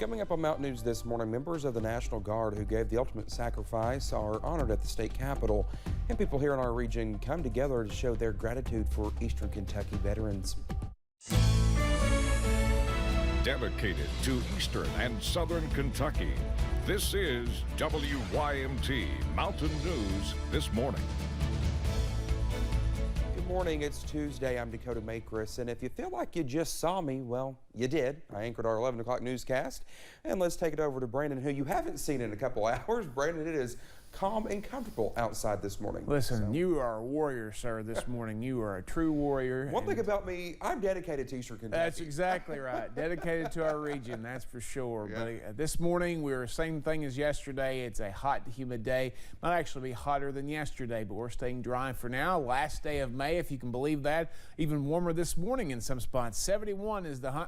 Coming up on Mountain News this morning, members of the National Guard who gave the ultimate sacrifice are honored at the state capitol, and people here in our region come together to show their gratitude for Eastern Kentucky veterans. Dedicated to Eastern and Southern Kentucky, this is WYMT Mountain News This Morning. Good morning, it's Tuesday. I'm Dakota Makris, and if you feel like you just saw me, well, you did. I anchored our 11 o'clock newscast, and let's take it over to Brandon, who you haven't seen in a couple hours. Brandon, it is calm and comfortable outside this morning. Listen, you are a warrior, sir, this morning. You are a true warrior. One thing about me, I'm dedicated to Eastern Kentucky. That's exactly right. Dedicated to our region, that's for sure. Yeah. But this morning, we're the same thing as yesterday. It's a hot, humid day. Might actually be hotter than yesterday, but we're staying dry for now. Last day of May, if you can believe that. Even warmer this morning in some spots. 71 is the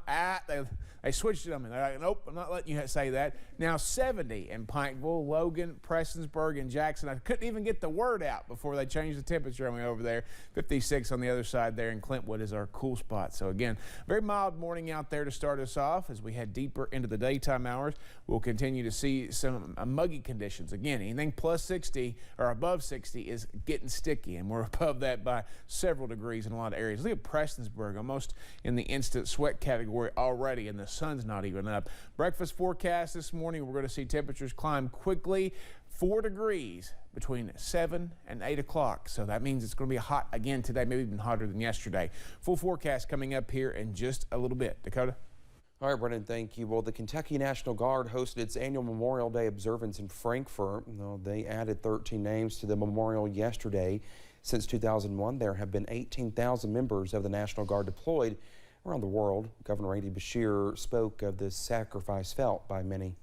they switched it on me. They're like, nope, I'm not letting you say that. Now 70 in Pikeville, Logan, Prestonsburg, and Jackson. I couldn't even get the word out before they changed the temperature on me over there. 56 on the other side there, and Clintwood is our cool spot. So again, very mild morning out there to start us off. As we head deeper into the daytime hours, we'll continue to see some muggy conditions. Again, anything plus 60 or above 60 is getting sticky, and we're above that by several degrees in a lot of areas. Look at Prestonsburg, almost in the instant sweat category already, and the sun's not even up. Breakfast forecast this morning, we're going to see temperatures climb quickly. 4 degrees between 7 and 8 o'clock. So that means it's going to be hot again today, maybe even hotter than yesterday. Full forecast coming up here in just a little bit. Dakota? All right, Brendan, thank you. Well, the Kentucky National Guard hosted its annual Memorial Day observance in Frankfurt. They added 13 names to the memorial yesterday. Since 2001, there have been 18,000 members of the National Guard deployed around the world. Governor Andy Beshear spoke of the sacrifice felt by many.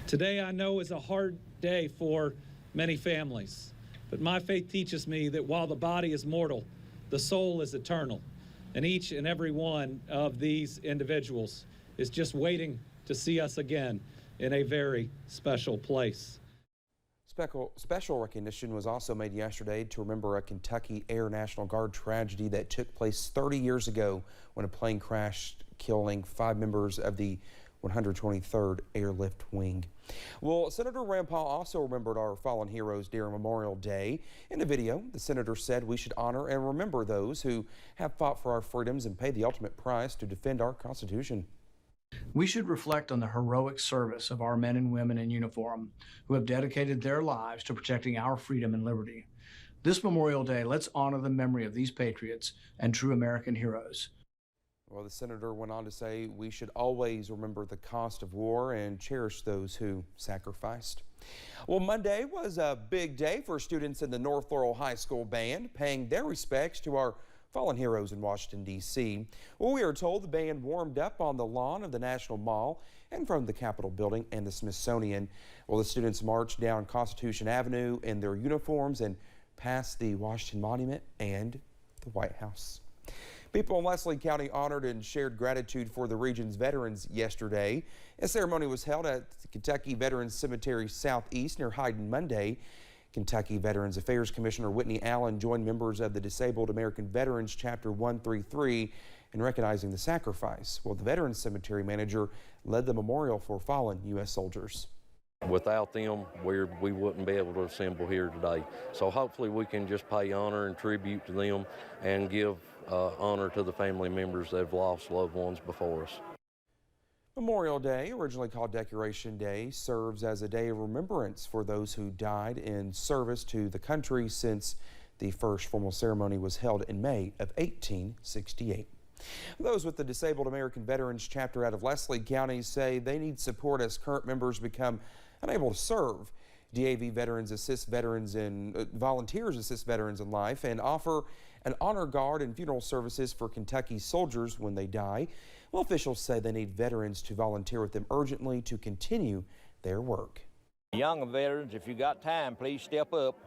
Today I know is a hard day for many families, but my faith teaches me that while the body is mortal, the soul is eternal, and each and every one of these individuals is just waiting to see us again in a very special place. Special recognition was also made yesterday to remember a Kentucky Air National Guard tragedy that took place 30 years ago when a plane crashed, killing 5 members of the 123rd Airlift Wing. Well, Senator Rand Paul also remembered our fallen heroes during Memorial Day. In a video, the senator said we should honor and remember those who have fought for our freedoms and paid the ultimate price to defend our Constitution. We should reflect on the heroic service of our men and women in uniform who have dedicated their lives to protecting our freedom and liberty. This Memorial Day, let's honor the memory of these patriots and true American heroes. Well, the senator went on to say we should always remember the cost of war and cherish those who sacrificed. Well, Monday was a big day for students in the North Laurel High School band, paying their respects to our fallen heroes in Washington, D.C. Well, we are told the band warmed up on the lawn of the National Mall and from the Capitol building and the Smithsonian. Well, the students marched down Constitution Avenue in their uniforms and past the Washington Monument and the White House. People in Leslie County honored and shared gratitude for the region's veterans yesterday. A ceremony was held at the Kentucky Veterans Cemetery Southeast near Hyden Monday. Kentucky Veterans Affairs Commissioner Whitney Allen joined members of the Disabled American Veterans Chapter 133 in recognizing the sacrifice. Well, the Veterans Cemetery manager led the memorial for fallen U.S. soldiers. Without them, we wouldn't be able to assemble here today. So hopefully we can just pay honor and tribute to them and give honor to the family members that have lost loved ones before us. Memorial Day, originally called Decoration Day, serves as a day of remembrance for those who died in service to the country since the first formal ceremony was held in May of 1868. Those with the Disabled American Veterans Chapter out of Leslie County say they need support as current members become unable to serve. DAV veterans assist veterans in volunteers assist veterans in life and offer an honor guard and funeral services for Kentucky soldiers when they die. Well, officials say they need veterans to volunteer with them urgently to continue their work. Young veterans, if you got time, please step up.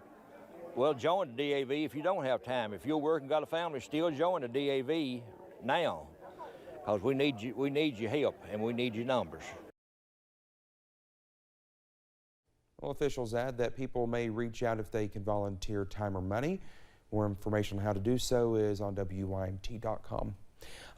Well, join the DAV if you don't have time. If you're working, got a family, still join the DAV now, because we need your help and we need your numbers. Well, officials add that people may reach out if they can volunteer time or money. More information on how to do so is on WYMT.com.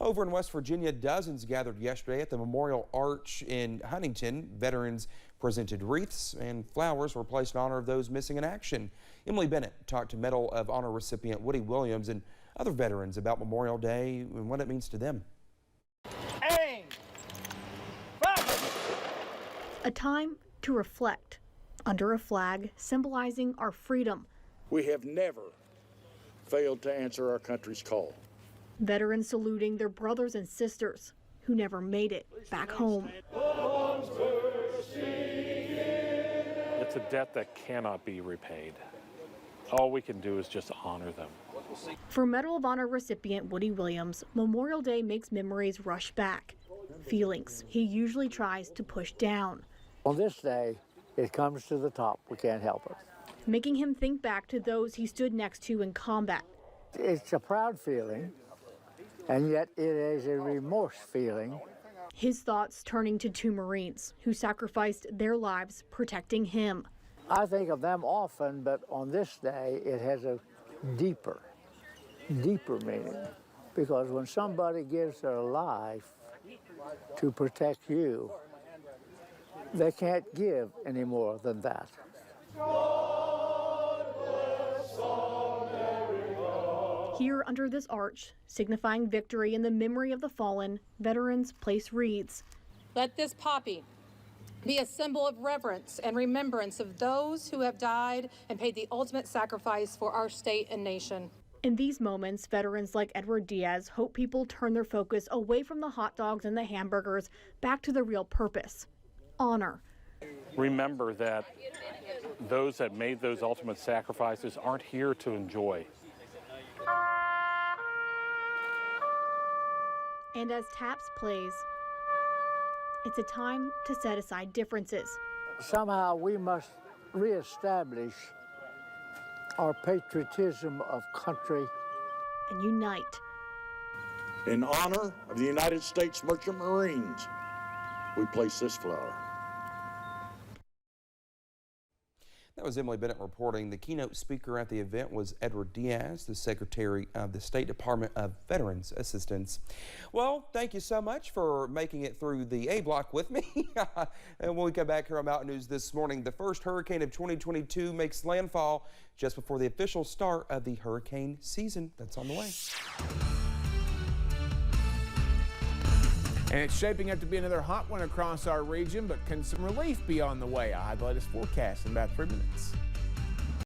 Over in West Virginia, dozens gathered yesterday at the Memorial Arch in Huntington. Veterans presented wreaths and flowers were placed in honor of those missing in action. Emily Bennett talked to Medal of Honor recipient Woody Williams and other veterans about Memorial Day and what it means to them. Aim! A time to reflect under a flag symbolizing our freedom. We have never failed to answer our country's call. Veterans saluting their brothers and sisters who never made it back home. It's a debt that cannot be repaid. All we can do is just honor them. For Medal of Honor recipient Woody Williams, Memorial Day makes memories rush back. Feelings he usually tries to push down. On this day, it comes to the top. We can't help it. Making him think back to those he stood next to in combat. It's a proud feeling, and yet it is a remorse feeling. His thoughts turning to two Marines who sacrificed their lives protecting him. I think of them often, but on this day, it has a deeper meaning. Because when somebody gives their life to protect you, they can't give any more than that. Here under this arch, signifying victory in the memory of the fallen, veterans place wreaths. Let this poppy be a symbol of reverence and remembrance of those who have died and paid the ultimate sacrifice for our state and nation. In these moments, veterans like Edward Diaz hope people turn their focus away from the hot dogs and the hamburgers back to the real purpose: honor. Remember that those that made those ultimate sacrifices aren't here to enjoy. And as Taps plays, it's a time to set aside differences. Somehow we must reestablish our patriotism of country and unite. In honor of the United States Merchant Marines, we place this flower. That was Emily Bennett reporting. The keynote speaker at the event was Edward Diaz, the Secretary of the State Department of Veterans Assistance. Well, thank you so much for making it through the A block with me. And when we come back here on Mountain News this morning, the first hurricane of 2022 makes landfall just before the official start of the hurricane season. That's on the way. And it's shaping up to be another hot one across our region, but can some relief be on the way? I'll have the latest forecast in about 3 minutes.